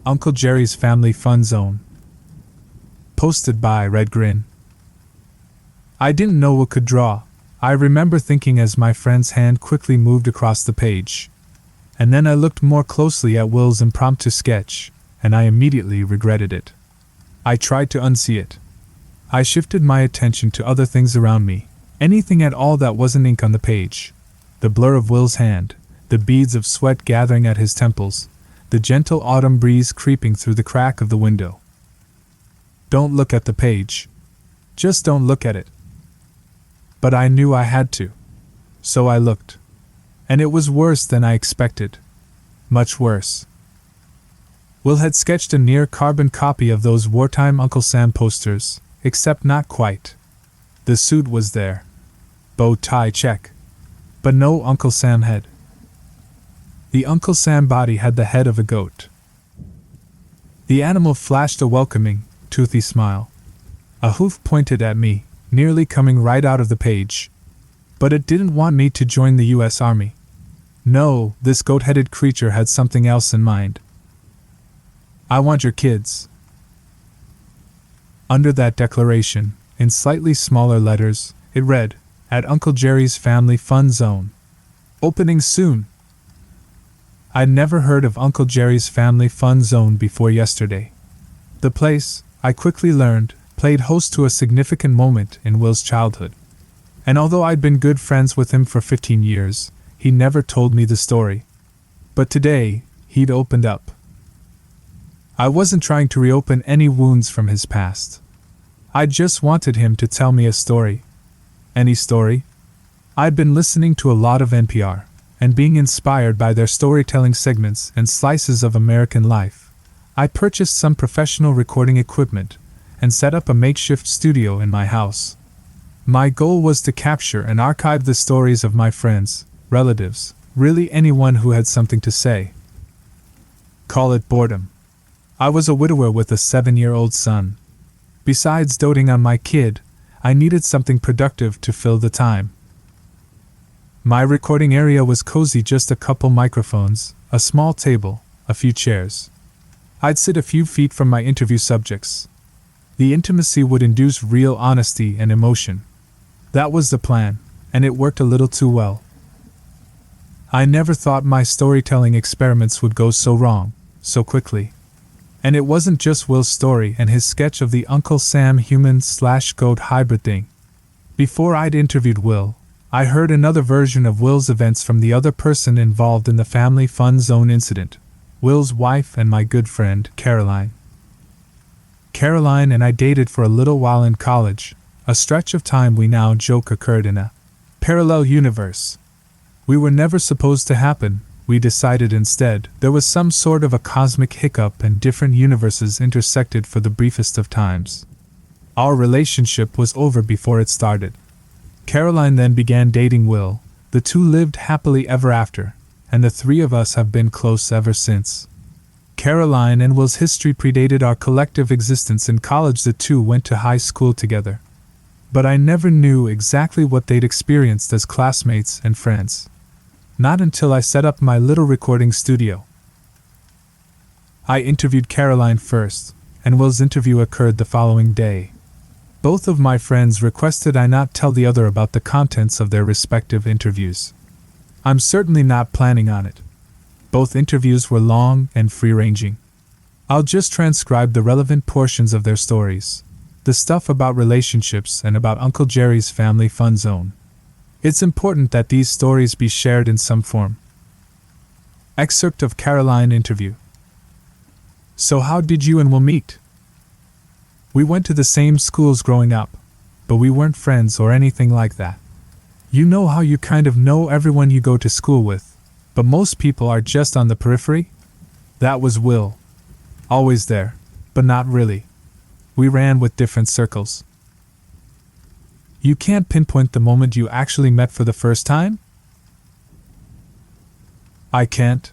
Uncle Jerry's Family Fun Zone. Posted by Red Grin. I didn't know what could draw, I remember thinking as my friend's hand quickly moved across the page. And then I looked more closely at Will's impromptu sketch, and I immediately regretted it. I tried to unsee it. I shifted my attention to other things around me, anything at all that wasn't ink on the page. The blur of Will's hand, the beads of sweat gathering at his temples, the gentle autumn breeze creeping through the crack of the window. Don't look at the page. Just don't look at it. But I knew I had to. So I looked. And it was worse than I expected. Much worse. Will had sketched a near-carbon copy of those wartime Uncle Sam posters, except not quite. The suit was there. Bow tie check. But no Uncle Sam head. The Uncle Sam body had the head of a goat. The animal flashed a welcoming, toothy smile. A hoof pointed at me, nearly coming right out of the page. But it didn't want me to join the U.S. Army. No, this goat-headed creature had something else in mind. I want your kids. Under that declaration, in slightly smaller letters, it read, "At Uncle Jerry's Family Fun Zone. Opening soon." I'd never heard of Uncle Jerry's Family Fun Zone before yesterday. The place, I quickly learned, played host to a significant moment in Will's childhood. And although I'd been good friends with him for 15 years, he never told me the story. But today, he'd opened up. I wasn't trying to reopen any wounds from his past. I just wanted him to tell me a story. Any story? I'd been listening to a lot of NPR, and being inspired by their storytelling segments and slices of American life, I purchased some professional recording equipment and set up a makeshift studio in my house. My goal was to capture and archive the stories of my friends, relatives, really anyone who had something to say. Call it boredom. I was a widower with a 7-year-old son. Besides doting on my kid, I needed something productive to fill the time. My recording area was cozy, just a couple microphones, a small table, a few chairs. I'd sit a few feet from my interview subjects. The intimacy would induce real honesty and emotion. That was the plan, and it worked a little too well. I never thought my storytelling experiments would go so wrong, so quickly. And it wasn't just Will's story and his sketch of the Uncle Sam human/goat hybrid thing. Before I'd interviewed Will, I heard another version of Will's events from the other person involved in the Family Fun Zone incident, Will's wife and my good friend, Caroline. Caroline and I dated for a little while in college, a stretch of time we now joke occurred in a parallel universe. We were never supposed to happen. We decided instead there was some sort of a cosmic hiccup and different universes intersected for the briefest of times. Our relationship was over before it started. Caroline then began dating Will, the two lived happily ever after, and the three of us have been close ever since. Caroline and Will's history predated our collective existence in college. The two went to high school together. But I never knew exactly what they'd experienced as classmates and friends. Not until I set up my little recording studio. I interviewed Caroline first, and Will's interview occurred the following day. Both of my friends requested I not tell the other about the contents of their respective interviews. I'm certainly not planning on it. Both interviews were long and free-ranging. I'll just transcribe the relevant portions of their stories, the stuff about relationships and about Uncle Jerry's Family Fun Zone. It's important that these stories be shared in some form. Excerpt of Caroline interview. So how did you and Will meet? We went to the same schools growing up, but we weren't friends or anything like that. You know how you kind of know everyone you go to school with, but most people are just on the periphery? That was Will. Always there, but not really. We ran with different circles. You can't pinpoint the moment you actually met for the first time? I can't.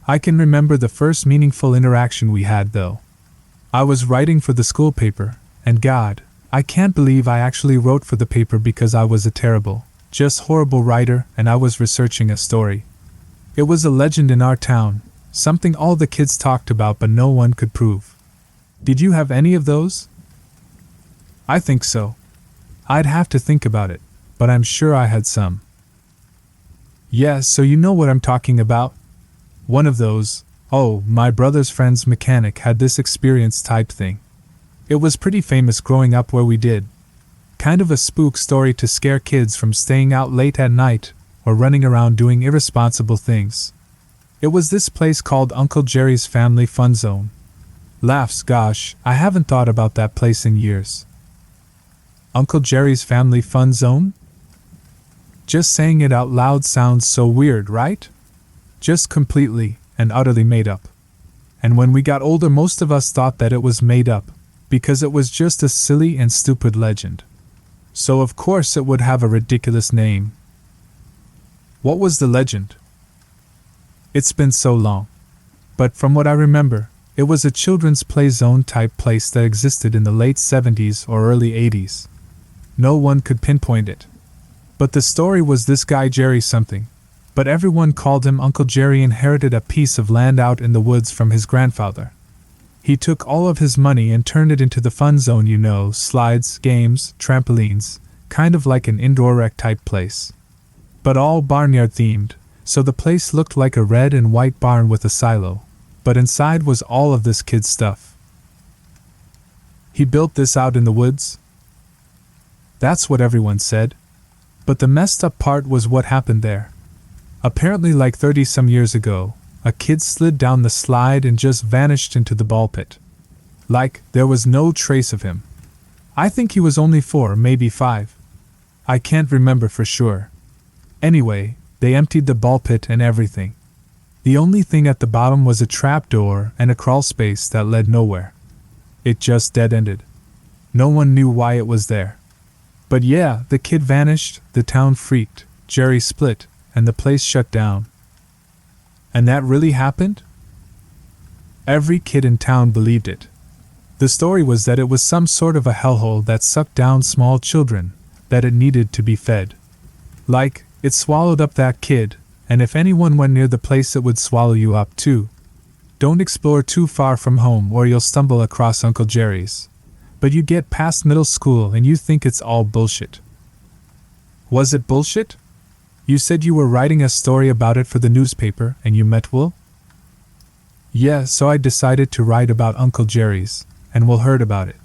I can remember the first meaningful interaction we had, though. I was writing for the school paper, and God, I can't believe I actually wrote for the paper because I was a terrible, just horrible writer and I was researching a story. It was a legend in our town, something all the kids talked about but no one could prove. Did you have any of those? I think so. I'd have to think about it, but I'm sure I had some. Yeah, so you know what I'm talking about? One of those, oh, my brother's friend's mechanic had this experience type thing. It was pretty famous growing up where we did. Kind of a spook story to scare kids from staying out late at night or running around doing irresponsible things. It was this place called Uncle Jerry's Family Fun Zone. Laughs, gosh, I haven't thought about that place in years. Uncle Jerry's Family Fun Zone? Just saying it out loud sounds so weird, right? Just completely and utterly made up. And when we got older, most of us thought that it was made up, because it was just a silly and stupid legend. So of course it would have a ridiculous name. What was the legend? It's been so long. But from what I remember, it was a children's play zone type place that existed in the late 70s or early 80s. No one could pinpoint it. But the story was this guy Jerry something, but everyone called him Uncle Jerry, inherited a piece of land out in the woods from his grandfather. He took all of his money and turned it into the fun zone, you know, slides, games, trampolines, kind of like an indoor rec type place. But all barnyard themed, so the place looked like a red and white barn with a silo, but inside was all of this kid stuff. He built this out in the woods? That's what everyone said. But the messed up part was what happened there. Apparently, like 30-some years ago, a kid slid down the slide and just vanished into the ball pit. Like, there was no trace of him. I think he was only 4, maybe 5. I can't remember for sure. Anyway, they emptied the ball pit and everything. The only thing at the bottom was a trap door and a crawl space that led nowhere. It just dead-ended. No one knew why it was there. But yeah, the kid vanished, the town freaked, Jerry split, and the place shut down. And that really happened? Every kid in town believed it. The story was that it was some sort of a hellhole that sucked down small children, that it needed to be fed. Like, it swallowed up that kid, and if anyone went near the place it would swallow you up too. Don't explore too far from home or you'll stumble across Uncle Jerry's. But you get past middle school and you think it's all bullshit. Was it bullshit? You said you were writing a story about it for the newspaper and you met Will? Yeah, so I decided to write about Uncle Jerry's, and Will heard about it.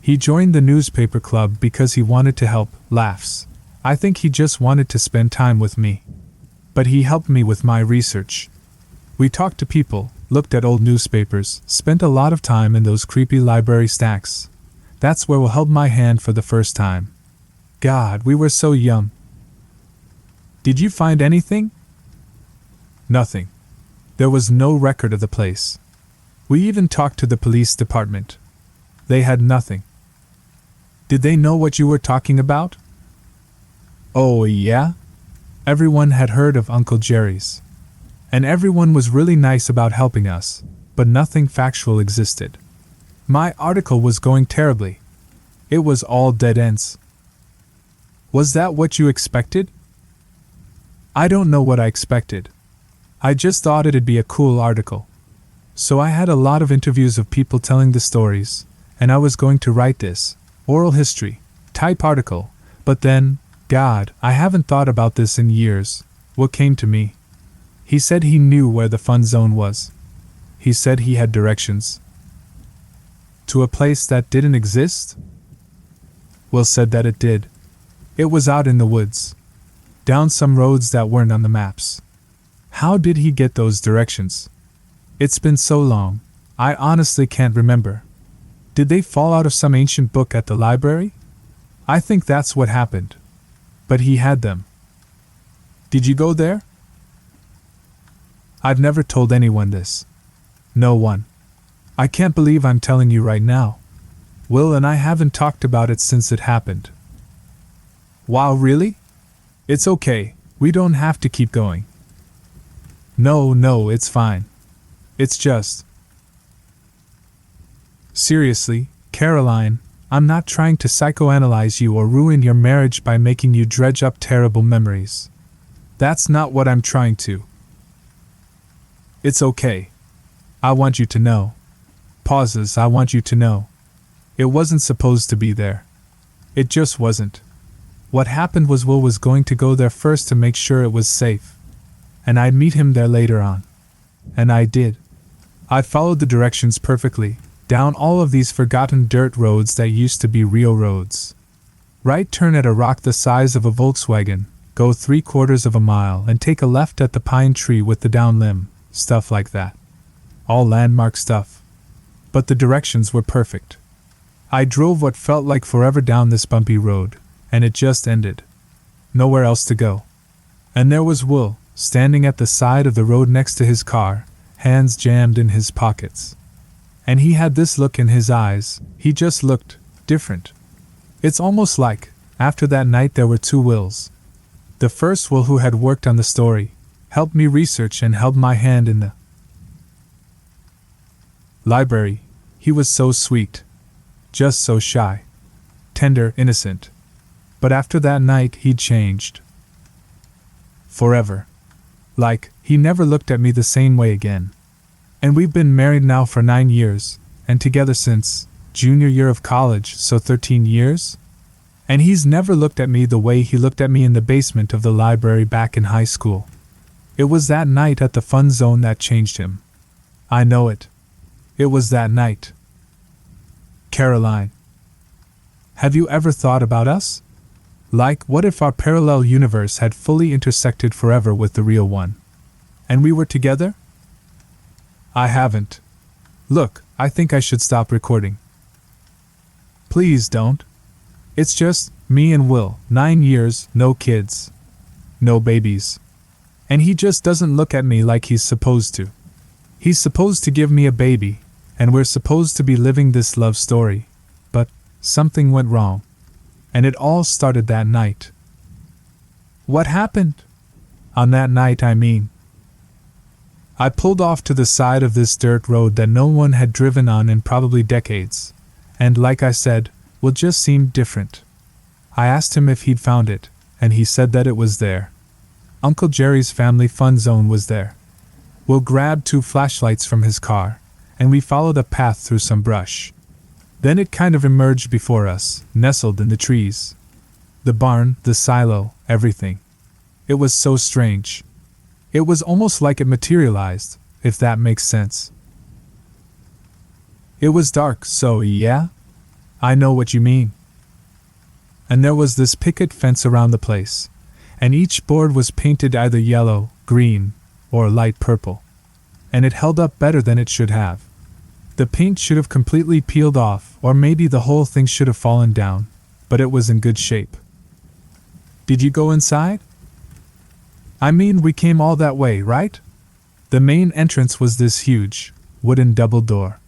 He joined the newspaper club because he wanted to help. Laughs. I think he just wanted to spend time with me. But he helped me with my research. We talked to people, looked at old newspapers, spent a lot of time in those creepy library stacks. That's where Will held my hand for the first time. God, we were so young. Did you find anything? Nothing. There was no record of the place. We even talked to the police department. They had nothing. Did they know what you were talking about? Oh, yeah? Everyone had heard of Uncle Jerry's. And everyone was really nice about helping us, but nothing factual existed. My article was going terribly. It was all dead ends. Was that what you expected? I don't know what I expected. I just thought it'd be a cool article. So I had a lot of interviews of people telling the stories, and I was going to write this oral history type article, but then, God, I haven't thought about this in years. What came to me? He said he knew where the fun zone was. He said he had directions. To a place that didn't exist? Will said that it did. It was out in the woods. Down some roads that weren't on the maps. How did he get those directions? It's been so long, I honestly can't remember. Did they fall out of some ancient book at the library? I think that's what happened. But he had them. Did you go there? I've never told anyone this. No one. I can't believe I'm telling you right now. Will and I haven't talked about it since it happened. Wow, really? It's okay, we don't have to keep going. No, it's fine. It's just... Seriously, Caroline, I'm not trying to psychoanalyze you or ruin your marriage by making you dredge up terrible memories. That's not what I'm trying to. It's okay. I want you to know. Pauses, I want you to know. It wasn't supposed to be there. It just wasn't. What happened was Will was going to go there first to make sure it was safe. And I'd meet him there later on. And I did. I followed the directions perfectly, down all of these forgotten dirt roads that used to be real roads. Right turn at a rock the size of a Volkswagen, go 3/4 of a mile and take a left at the pine tree with the down limb, stuff like that. All landmark stuff. But the directions were perfect. I drove what felt like forever down this bumpy road, and it just ended. Nowhere else to go. And there was Will, standing at the side of the road next to his car, hands jammed in his pockets. And he had this look in his eyes, he just looked different. It's almost like, after that night there were two Wills. The first Will who had worked on the story, helped me research and held my hand in the library. He was so sweet. Just so shy. Tender, innocent. But after that night he'd changed. Forever. Like, he never looked at me the same way again. And we've been married now for 9 years, and together since junior year of college, so 13 years? And he's never looked at me the way he looked at me in the basement of the library back in high school. It was that night at the fun zone that changed him. I know it. It was that night. Caroline. Have you ever thought about us? Like, what if our parallel universe had fully intersected forever with the real one? And we were together? I haven't. Look, I think I should stop recording. Please don't. It's just me and Will, 9 years, no kids. No babies. And he just doesn't look at me like he's supposed to. He's supposed to give me a baby, and we're supposed to be living this love story. But something went wrong. And it all started that night. What happened? On that night, I mean. I pulled off to the side of this dirt road that no one had driven on in probably decades, and like I said, Will just seemed different. I asked him if he'd found it, and he said that it was there. Uncle Jerry's family fun zone was there. Will grabbed 2 flashlights from his car, and we followed a path through some brush. Then it kind of emerged before us, nestled in the trees. The barn, the silo, everything. It was so strange. It was almost like it materialized, if that makes sense. It was dark, so yeah? I know what you mean. And there was this picket fence around the place, and each board was painted either yellow, green, or light purple. And it held up better than it should have. The paint should have completely peeled off, or maybe the whole thing should have fallen down, but it was in good shape. Did you go inside? I mean, we came all that way, right? The main entrance was this huge, wooden double door.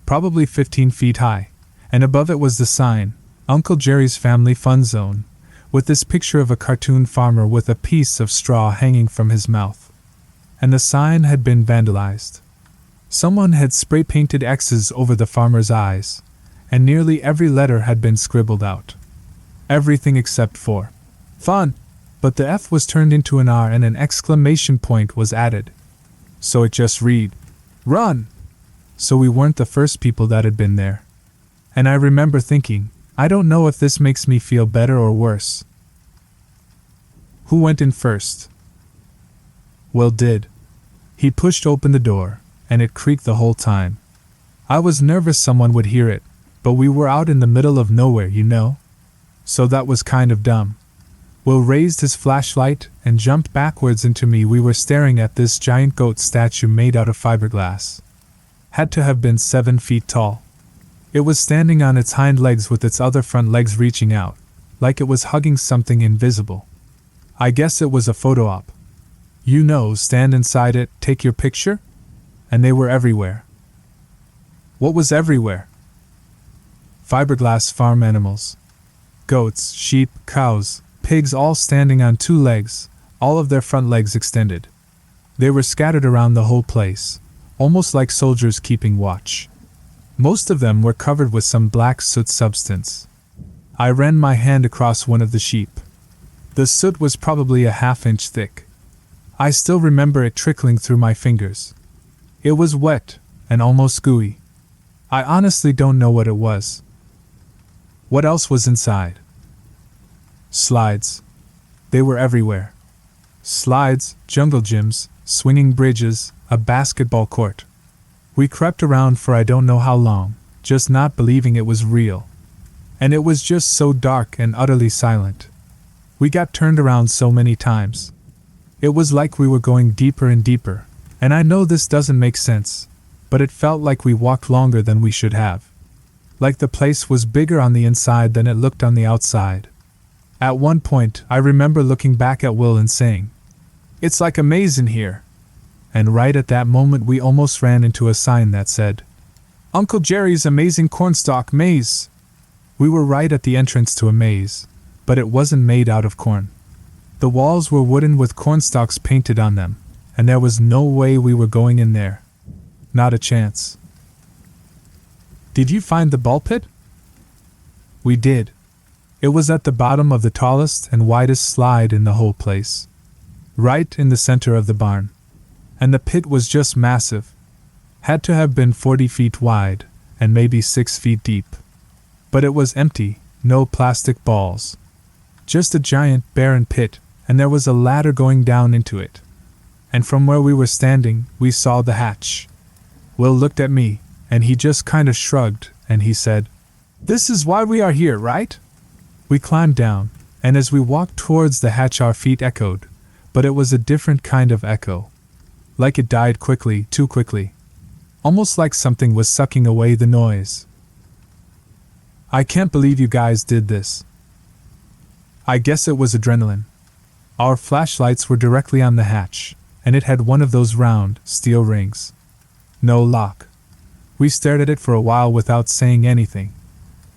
Probably 15 feet high, and above it was the sign, Uncle Jerry's Family Fun Zone, with this picture of a cartoon farmer with a piece of straw hanging from his mouth. And the sign had been vandalized. Someone had spray-painted X's over the farmer's eyes, and nearly every letter had been scribbled out. Everything except for fun, but the F was turned into an R and an exclamation point was added. So it just read, "Run!" So we weren't the first people that had been there. And I remember thinking, I don't know if this makes me feel better or worse. Who went in first? Will did. He pushed open the door, and it creaked the whole time. I was nervous someone would hear it, but we were out in the middle of nowhere, you know? So that was kind of dumb. Will raised his flashlight and jumped backwards into me. We were staring at this giant goat statue made out of fiberglass. Had to have been 7 feet tall. It was standing on its hind legs with its other front legs reaching out, like it was hugging something invisible. I guess it was a photo op. You know, stand inside it, take your picture? And they were everywhere. What was everywhere? Fiberglass farm animals. Goats, sheep, cows, pigs all standing on 2 legs, all of their front legs extended. They were scattered around the whole place, almost like soldiers keeping watch. Most of them were covered with some black soot substance. I ran my hand across one of the sheep. The soot was probably a 1/2 inch thick. I still remember it trickling through my fingers, It was wet, and almost gooey. I honestly don't know what it was. What else was inside? Slides. They were everywhere. Slides, jungle gyms, swinging bridges, a basketball court. We crept around for I don't know how long, just not believing it was real. And it was just so dark and utterly silent. We got turned around so many times. It was like we were going deeper and deeper, and I know this doesn't make sense, but it felt like we walked longer than we should have. Like the place was bigger on the inside than it looked on the outside. At one point, I remember looking back at Will and saying, "It's like a maze in here." And right at that moment we almost ran into a sign that said, "Uncle Jerry's Amazing Cornstalk Maze." We were right at the entrance to a maze, but it wasn't made out of corn. The walls were wooden with cornstalks painted on them, and there was no way we were going in there. Not a chance. Did you find the ball pit? We did. It was at the bottom of the tallest and widest slide in the whole place. Right in the center of the barn. And the pit was just massive. Had to have been 40 feet wide, and maybe 6 feet deep. But it was empty, no plastic balls. Just a giant, barren pit, and there was a ladder going down into it. And from where we were standing, we saw the hatch. Will looked at me, and he just kind of shrugged, and he said, "This is why we are here, right?" We climbed down, and as we walked towards the hatch our feet echoed, but it was a different kind of echo. Like it died quickly, too quickly. Almost like something was sucking away the noise. I can't believe you guys did this. I guess it was adrenaline. Our flashlights were directly on the hatch, and it had one of those round, steel rings. No lock. We stared at it for a while without saying anything.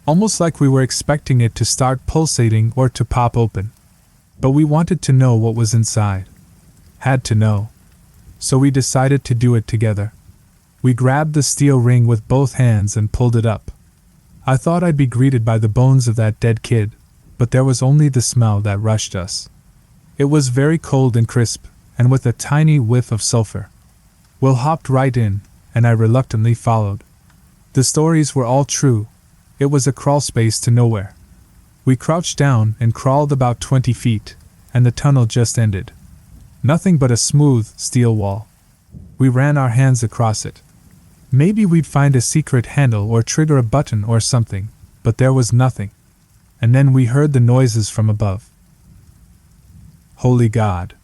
Almost like we were expecting it to start pulsating or to pop open. But we wanted to know what was inside. Had to know. So we decided to do it together. We grabbed the steel ring with both hands and pulled it up. I thought I'd be greeted by the bones of that dead kid, but there was only the smell that rushed us. It was very cold and crisp, and with a tiny whiff of sulfur. Will hopped right in, and I reluctantly followed. The stories were all true. It was a crawl space to nowhere. We crouched down and crawled about 20 feet, and the tunnel just ended. Nothing but a smooth, steel wall. We ran our hands across it. Maybe we'd find a secret handle or trigger a button or something, but there was nothing. And then we heard the noises from above. Holy God!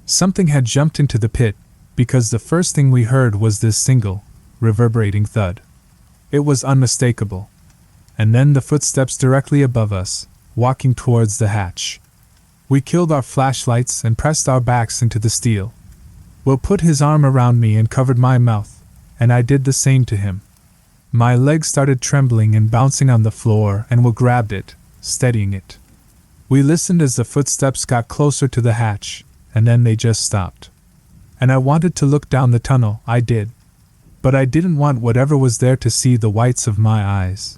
Something had jumped into the pit, because the first thing we heard was this single, reverberating thud. It was unmistakable. And then the footsteps directly above us, walking towards the hatch. We killed our flashlights and pressed our backs into the steel. Will put his arm around me and covered my mouth, and I did the same to him. My legs started trembling and bouncing on the floor, and Will grabbed it, steadying it. We listened as the footsteps got closer to the hatch, and then they just stopped. And I wanted to look down the tunnel, I did. But I didn't want whatever was there to see the whites of my eyes.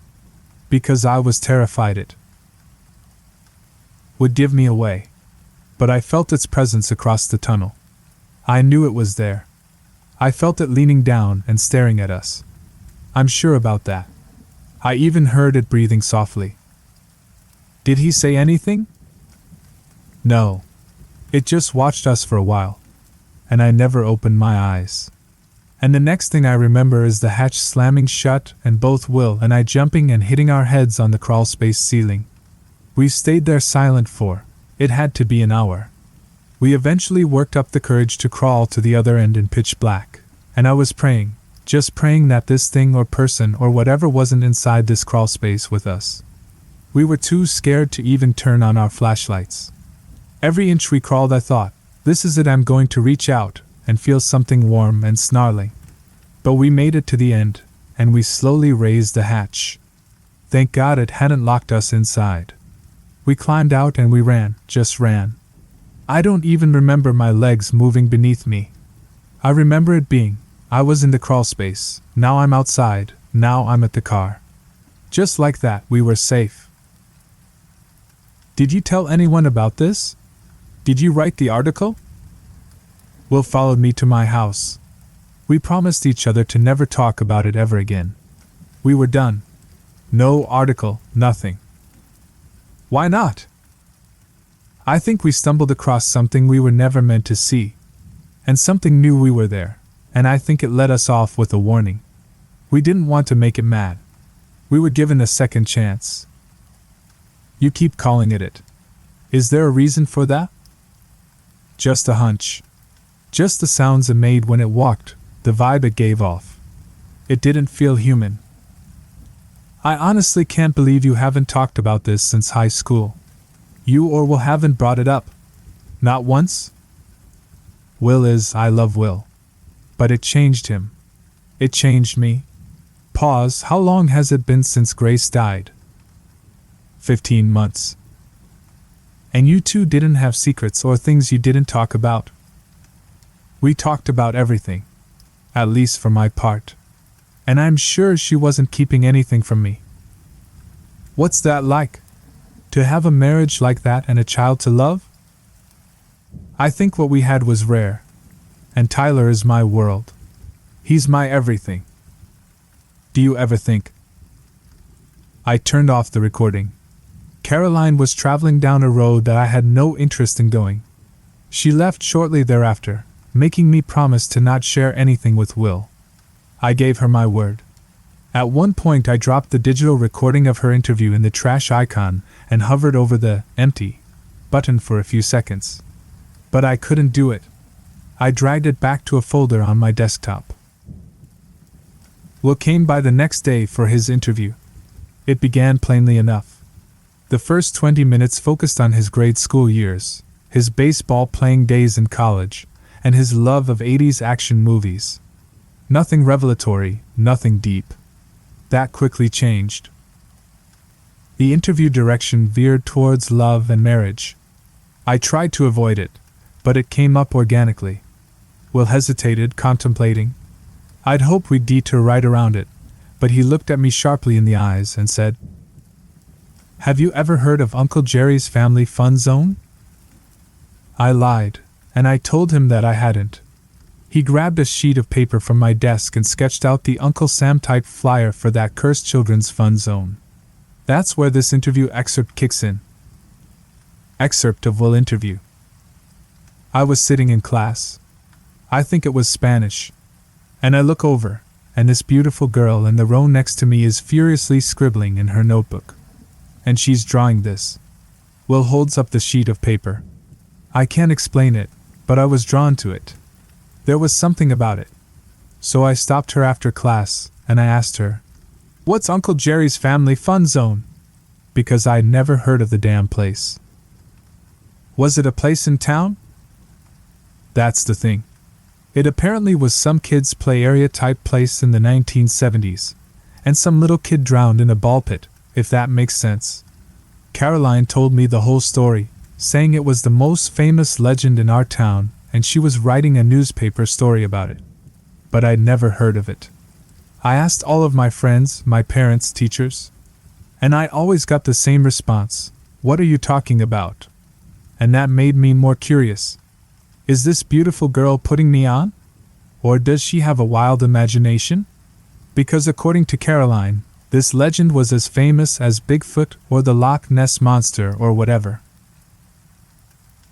Because I was terrified it would give me away. But I felt its presence across the tunnel. I knew it was there. I felt it leaning down and staring at us. I'm sure about that. I even heard it breathing softly. Did he say anything? No. It just watched us for a while. And I never opened my eyes. And the next thing I remember is the hatch slamming shut and both Will and I jumping and hitting our heads on the crawl space ceiling. We stayed there silent for, it had to be an hour. We eventually worked up the courage to crawl to the other end in pitch black, and I was praying, just praying that this thing or person or whatever wasn't inside this crawl space with us. We were too scared to even turn on our flashlights. Every inch we crawled I thought, this is it, I'm going to reach out and feel something warm and snarling. But we made it to the end, and we slowly raised the hatch. Thank God it hadn't locked us inside. We climbed out and we ran, just ran. I don't even remember my legs moving beneath me. I remember it being, I was in the crawl space, now I'm outside, now I'm at the car. Just like that, we were safe. Did you tell anyone about this? Did you write the article? Will followed me to my house. We promised each other to never talk about it ever again. We were done. No article, nothing. Why not? I think we stumbled across something we were never meant to see. And something knew we were there, and I think it let us off with a warning. We didn't want to make it mad. We were given a second chance. You keep calling it. Is there a reason for that? Just a hunch. Just the sounds it made when it walked, the vibe it gave off. It didn't feel human. I honestly can't believe you haven't talked about this since high school. You or Will haven't brought it up. Not once? I love Will. But it changed him. It changed me. Pause, how long has it been since Grace died? 15 months. And you two didn't have secrets or things you didn't talk about? We talked about everything. At least for my part. And I'm sure she wasn't keeping anything from me. What's that like? To have a marriage like that and a child to love? I think what we had was rare. And Tyler is my world. He's my everything. Do you ever think? I turned off the recording. Caroline was traveling down a road that I had no interest in going. She left shortly thereafter, making me promise to not share anything with Will. I gave her my word. At one point I dropped the digital recording of her interview in the trash icon and hovered over the empty button for a few seconds. But I couldn't do it. I dragged it back to a folder on my desktop. Will came by the next day for his interview. It began plainly enough. The first 20 minutes focused on his grade school years, his baseball playing days in college, and his love of 80s action movies. Nothing revelatory, nothing deep. That quickly changed. The interview direction veered towards love and marriage. I tried to avoid it, but it came up organically. Will hesitated, contemplating. I'd hoped we'd detour right around it, but he looked at me sharply in the eyes and said, "Have you ever heard of Uncle Jerry's Family Fun Zone?" I lied, and I told him that I hadn't. He grabbed a sheet of paper from my desk and sketched out the Uncle Sam-type flyer for that cursed children's fun zone. That's where this interview excerpt kicks in. Excerpt of Will interview. I was sitting in class. I think it was Spanish. And I look over, and this beautiful girl in the row next to me is furiously scribbling in her notebook. And she's drawing this. Will holds up the sheet of paper. I can't explain it, but I was drawn to it. There was something about it. So I stopped her after class, and I asked her, "What's Uncle Jerry's Family Fun Zone?" Because I'd never heard of the damn place. Was it a place in town? That's the thing. It apparently was some kids' play area type place in the 1970s, and some little kid drowned in a ball pit, if that makes sense. Caroline told me the whole story, saying it was the most famous legend in our town, and she was writing a newspaper story about it. But I'd never heard of it. I asked all of my friends, my parents, teachers, and I always got the same response, "What are you talking about?" And that made me more curious. Is this beautiful girl putting me on? Or does she have a wild imagination? Because according to Caroline, this legend was as famous as Bigfoot or the Loch Ness Monster or whatever.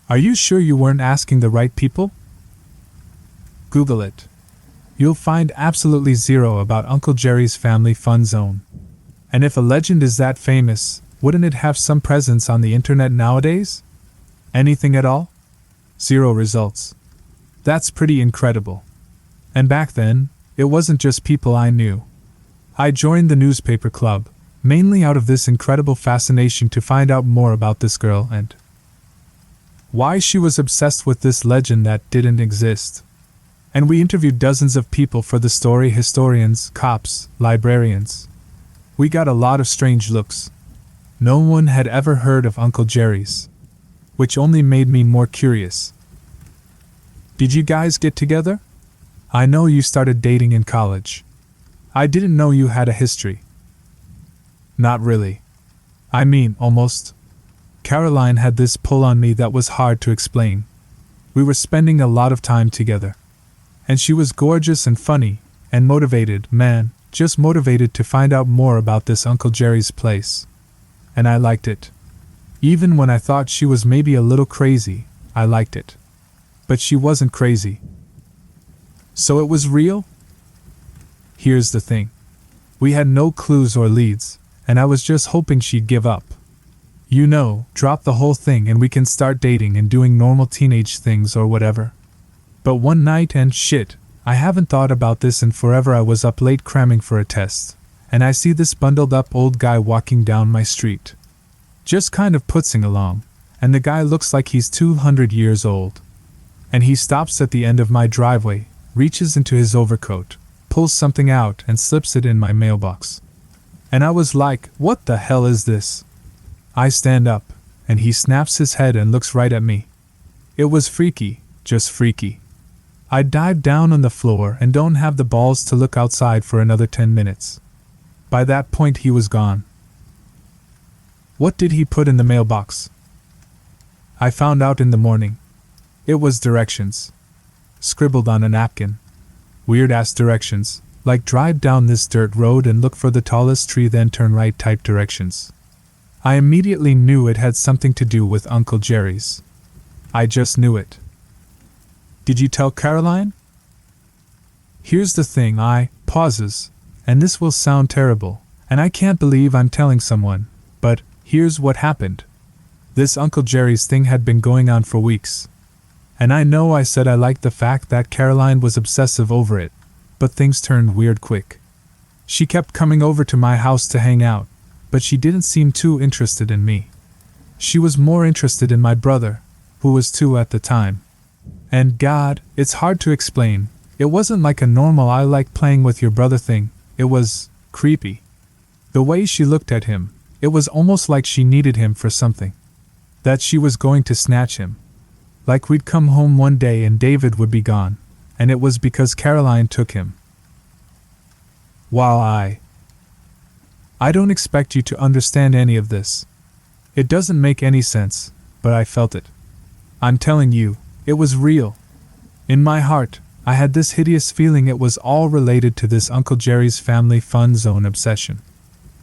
Are you sure you weren't asking the right people? Google it. You'll find absolutely zero about Uncle Jerry's Family Fun Zone. And if a legend is that famous, wouldn't it have some presence on the internet nowadays? Anything at all? Zero results. That's pretty incredible. And back then, it wasn't just people I knew. I joined the newspaper club, mainly out of this incredible fascination to find out more about this girl and why she was obsessed with this legend that didn't exist. And we interviewed dozens of people for the story, historians, cops, librarians. We got a lot of strange looks. No one had ever heard of Uncle Jerry's, which only made me more curious. Did you guys get together? I know you started dating in college. I didn't know you had a history. Not really. I mean, almost. Caroline had this pull on me that was hard to explain. We were spending a lot of time together. And she was gorgeous and funny, and motivated, man, just motivated to find out more about this Uncle Jerry's place. And I liked it. Even when I thought she was maybe a little crazy, I liked it. But she wasn't crazy. So it was real? Here's the thing. We had no clues or leads, and I was just hoping she'd give up. You know, drop the whole thing and we can start dating and doing normal teenage things or whatever. But one night and shit, I haven't thought about this in forever. I was up late cramming for a test, and I see this bundled up old guy walking down my street. Just kind of putzing along, and the guy looks like he's 200 years old. And he stops at the end of my driveway, reaches into his overcoat, pulls something out and slips it in my mailbox. And I was like, what the hell is this? I stand up, and he snaps his head and looks right at me. It was freaky, just freaky. I dive down on the floor and don't have the balls to look outside for another 10 minutes. By that point he was gone. What did he put in the mailbox? I found out in the morning. It was directions. Scribbled on a napkin. Weird-ass directions, like drive down this dirt road and look for the tallest tree then turn right type directions. I immediately knew it had something to do with Uncle Jerry's. I just knew it. Did you tell Caroline? Here's the thing, pauses, and this will sound terrible, and I can't believe I'm telling someone, but here's what happened. This Uncle Jerry's thing had been going on for weeks. And I know I said I liked the fact that Caroline was obsessive over it, but things turned weird quick. She kept coming over to my house to hang out, but she didn't seem too interested in me. She was more interested in my brother, who was 2 at the time. And God, it's hard to explain, it wasn't like a normal I like playing with your brother thing, it was creepy. The way she looked at him, it was almost like she needed him for something. That she was going to snatch him. Like we'd come home one day and David would be gone, and it was because Caroline took him. While I don't expect you to understand any of this. It doesn't make any sense, but I felt it. I'm telling you, it was real. In my heart, I had this hideous feeling it was all related to this Uncle Jerry's family fun zone obsession.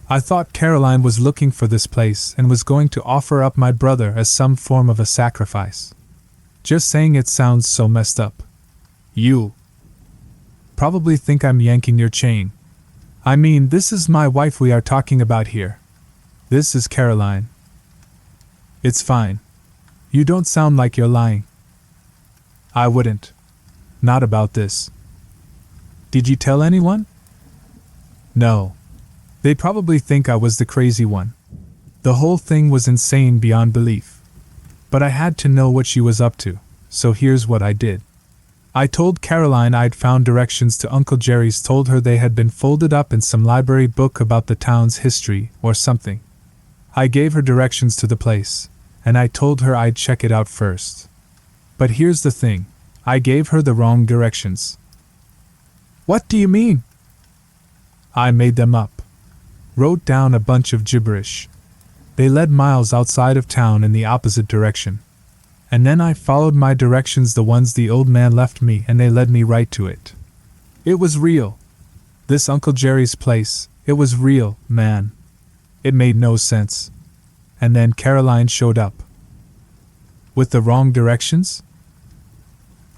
I thought Caroline was looking for this place and was going to offer up my brother as some form of a sacrifice. Just saying it sounds so messed up. You probably think I'm yanking your chain. I mean, this is my wife we are talking about here. This is Caroline. It's fine. You don't sound like you're lying. I wouldn't. Not about this. Did you tell anyone? No. They probably think I was the crazy one. The whole thing was insane beyond belief. But I had to know what she was up to, so here's what I did. I told Caroline I'd found directions to Uncle Jerry's, told her they had been folded up in some library book about the town's history or something. I gave her directions to the place, and I told her I'd check it out first. But here's the thing, I gave her the wrong directions. What do you mean? I made them up. Wrote down a bunch of gibberish. They led miles outside of town in the opposite direction. And then I followed my directions, the ones the old man left me, and they led me right to it. It was real. This Uncle Jerry's place, it was real, man. It made no sense. And then Caroline showed up. With the wrong directions?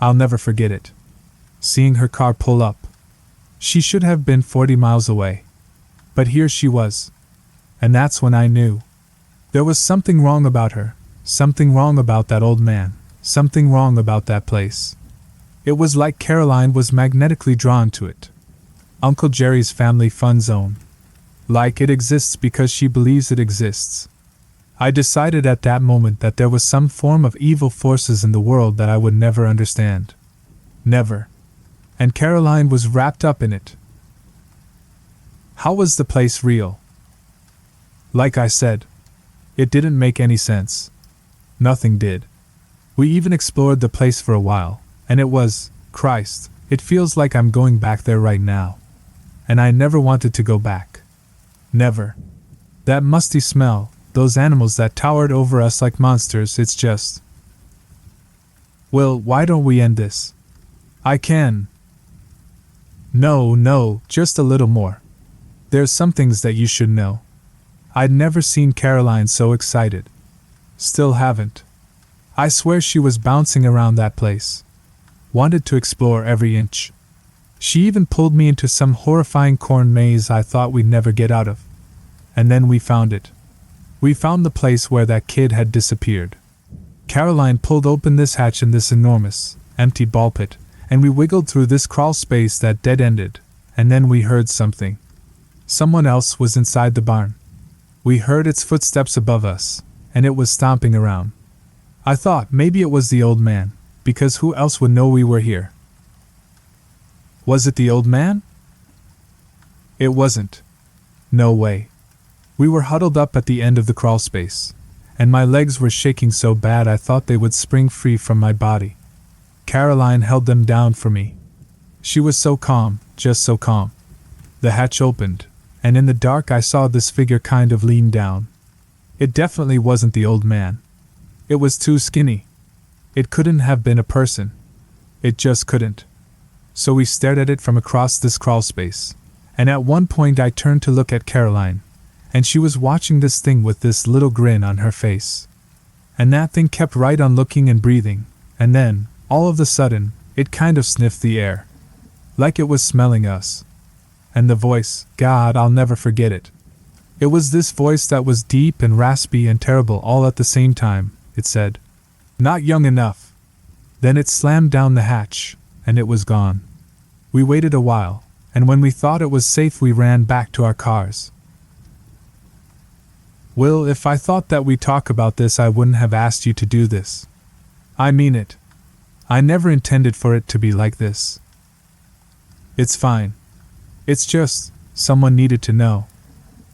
I'll never forget it. Seeing her car pull up. She should have been 40 miles away. But here she was. And that's when I knew. There was something wrong about her. Something wrong about that old man. Something wrong about that place. It was like Caroline was magnetically drawn to it. Uncle Jerry's family fun zone. Like it exists because she believes it exists. I decided at that moment that there was some form of evil forces in the world that I would never understand. Never. And Caroline was wrapped up in it. How was the place real? Like I said, it didn't make any sense. Nothing did. We even explored the place for a while, and it was, Christ, it feels like I'm going back there right now. And I never wanted to go back. Never. That musty smell, those animals that towered over us like monsters, it's just... Well, why don't we end this? I can. No, just a little more. There's some things that you should know. I'd never seen Caroline so excited. Still haven't. I swear she was bouncing around that place. Wanted to explore every inch. She even pulled me into some horrifying corn maze I thought we'd never get out of. And then we found it. We found the place where that kid had disappeared. Caroline pulled open this hatch in this enormous, empty ball pit, and we wiggled through this crawl space that dead-ended, and then we heard something. Someone else was inside the barn. We heard its footsteps above us, and it was stomping around. I thought maybe it was the old man, because who else would know we were here? Was it the old man? It wasn't. No way. We were huddled up at the end of the crawl space, and my legs were shaking so bad I thought they would spring free from my body. Caroline held them down for me. She was so calm, just so calm. The hatch opened, and in the dark I saw this figure kind of lean down. It definitely wasn't the old man. It was too skinny. It couldn't have been a person. It just couldn't. So we stared at it from across this crawl space, and at one point I turned to look at Caroline, and she was watching this thing with this little grin on her face. And that thing kept right on looking and breathing, and then, all of a sudden, it kind of sniffed the air. Like it was smelling us. And the voice, God, I'll never forget it. It was this voice that was deep and raspy and terrible all at the same time. It said, "Not young enough." Then it slammed down the hatch, and it was gone. We waited a while, and when we thought it was safe we ran back to our cars. Will, if I thought that we'd talk about this I wouldn't have asked you to do this. I mean it. I never intended for it to be like this. It's fine. It's just, someone needed to know.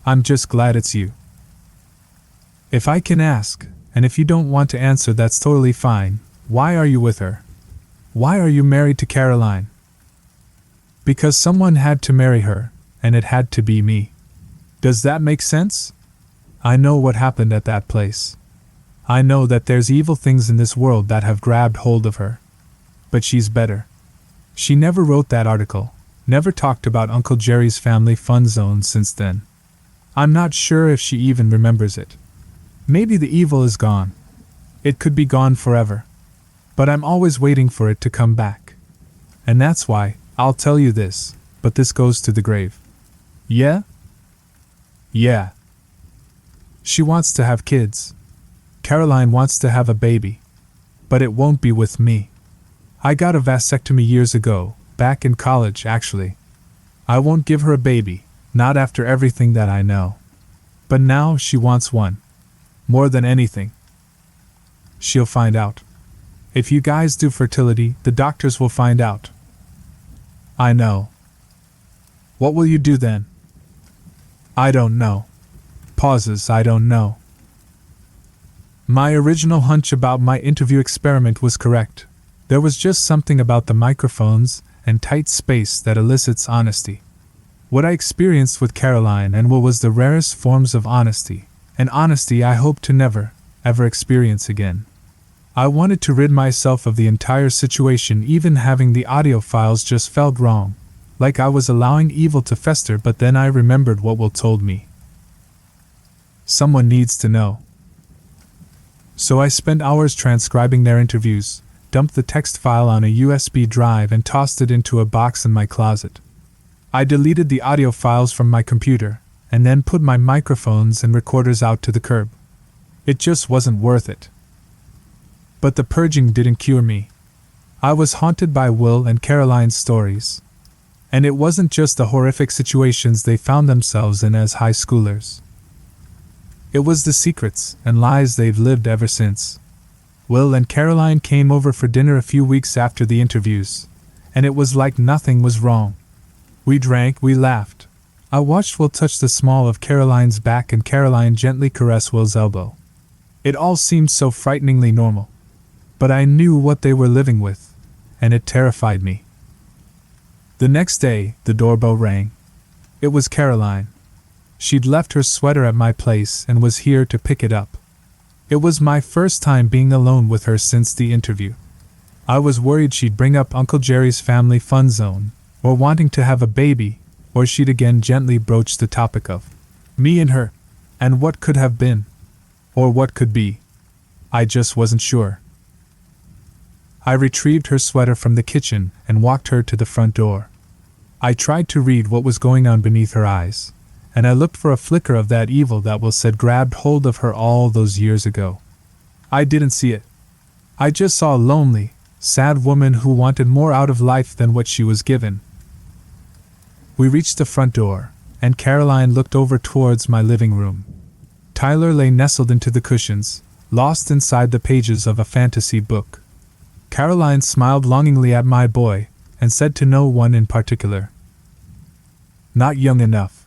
I'm just glad it's you. If I can ask, and if you don't want to answer that's totally fine, why are you with her? Why are you married to Caroline? Because someone had to marry her, and it had to be me. Does that make sense? I know what happened at that place. I know that there's evil things in this world that have grabbed hold of her. But she's better. She never wrote that article, never talked about Uncle Jerry's family fun zone since then. I'm not sure if she even remembers it. Maybe the evil is gone. It could be gone forever. But I'm always waiting for it to come back. And that's why, I'll tell you this, but this goes to the grave. Yeah? Yeah. She wants to have kids. Caroline wants to have a baby. But it won't be with me. I got a vasectomy years ago, back in college actually. I won't give her a baby, not after everything that I know. But now she wants one. More than anything. She'll find out. If you guys do fertility, the doctors will find out. I know. What will you do then? I don't know. Pauses, I don't know. My original hunch about my interview experiment was correct. There was just something about the microphones and tight space that elicits honesty. What I experienced with Caroline and Will was the rarest forms of honesty, and honesty I hope to never, ever experience again. I wanted to rid myself of the entire situation. Even having the audio files just felt wrong, like I was allowing evil to fester, but then I remembered what Will told me. Someone needs to know. So I spent hours transcribing their interviews, dumped the text file on a USB drive and tossed it into a box in my closet. I deleted the audio files from my computer, and then put my microphones and recorders out to the curb. It just wasn't worth it. But the purging didn't cure me. I was haunted by Will and Caroline's stories. And it wasn't just the horrific situations they found themselves in as high schoolers. It was the secrets and lies they've lived ever since. Will and Caroline came over for dinner a few weeks after the interviews, and it was like nothing was wrong. We drank, we laughed. I watched Will touch the small of Caroline's back and Caroline gently caress Will's elbow. It all seemed so frighteningly normal. But I knew what they were living with, and it terrified me. The next day, the doorbell rang. It was Caroline. She'd left her sweater at my place and was here to pick it up. It was my first time being alone with her since the interview. I was worried she'd bring up Uncle Jerry's family fun zone, or wanting to have a baby, or she'd again gently broach the topic of me and her, and what could have been, or what could be. I just wasn't sure. I retrieved her sweater from the kitchen and walked her to the front door. I tried to read what was going on beneath her eyes, and I looked for a flicker of that evil that Will said grabbed hold of her all those years ago. I didn't see it. I just saw a lonely, sad woman who wanted more out of life than what she was given. We reached the front door, and Caroline looked over towards my living room. Tyler lay nestled into the cushions, lost inside the pages of a fantasy book. Caroline smiled longingly at my boy, and said to no one in particular, "Not young enough."